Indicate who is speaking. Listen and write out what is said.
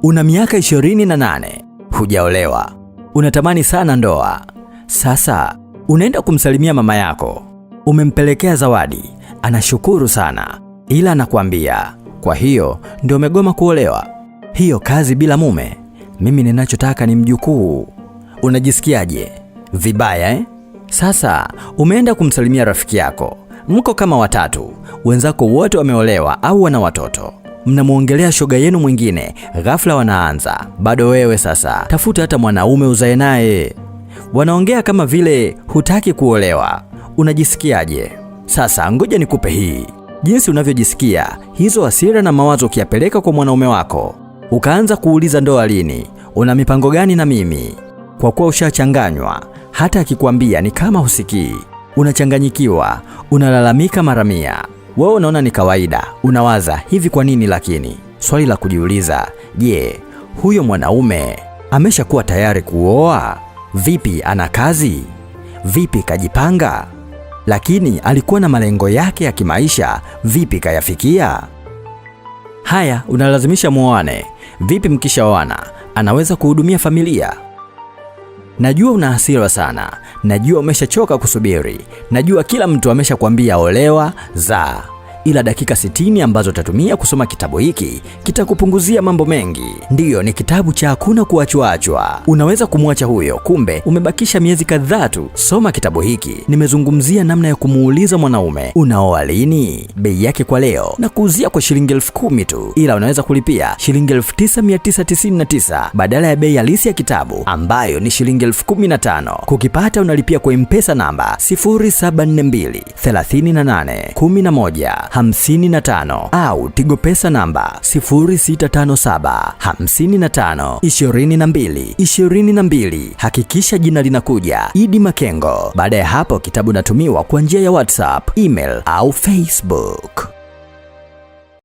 Speaker 1: Una miaka 28, hujaolewa, unatamani sana ndoa. Sasa unaenda kumsalimia mama yako, umempelekea zawadi, anashukuru sana, ila anakuambia, kwa hiyo ndio umegoma kuolewa? Hiyo kazi bila mume, mimi ninachotaka ni mjukuu. Unajisikiaje? Vibaya eh? Sasa umeenda kumsalimia rafiki yako, mko kama watatu, wenzako wote wameolewa au wana watoto. Mnamuongelea shoga yenu mwingine, ghafla wanaanza, bado wewe sasa tafuta hata mwanaume uzae naye. Wanaongea kama vile hutaki kuolewa. Unajisikiaje? Sasa ngoja nikupe hii. Jinsi unavyojisikia, hizo hasira na mawazo ukiyapeleka kwa mwanaume wako, ukaanza kuuliza ndoa lini, una mipango gani na mimi? Kwa kuwa ushachanganywa, hata akikwambia ni kama husikii. Unachanganyikiwa, unalalamika mara 100. Wewe unaona ni kawaida, unawaza hivi kwa nini lakini? Swali la kujiuliza, je, huyo mwanaume ameshakuwa tayari kuoa? Vipi ana kazi? Vipi kajipanga? Lakini alikuwa na malengo yake ya kimaisha, vipi kayafikia? Haya, unalazimisha muoane. Vipi mkishaoana, anaweza kuhudumia familia? Najua una hasira sana, najua umeshachoka kusubiri, najua kila mtu ameshakwambia olewa, zaa. Ila dakika 60 ambazo utatumia kusoma kitabu hiki kitakupunguzia mambo mengi. Ndiyo, ni kitabu cha hakuna kuachwa. Unaweza kumwacha huyo, kumbe umebakisha miezi kadhaa tu. Soma kitabu hiki. Nimezungumzia namna ya kumuuliza mwanaume, unaoa lini? Bei yake kwa leo na kuuzia kwa shilingi 10,000 tu, ila unaweza kulipia shilingi 9,999 badala ya bei halisi ya kitabu ambayo ni shilingi 15,000. Kukipata unalipia kwa M-Pesa namba 0742 38 11 55 au Tigo Pesa namba 0657 55 22 22. Hakikisha jina linakuja Idi Makengo. Baada ya hapo kitabu natumiwa kwa njia ya WhatsApp, email au Facebook.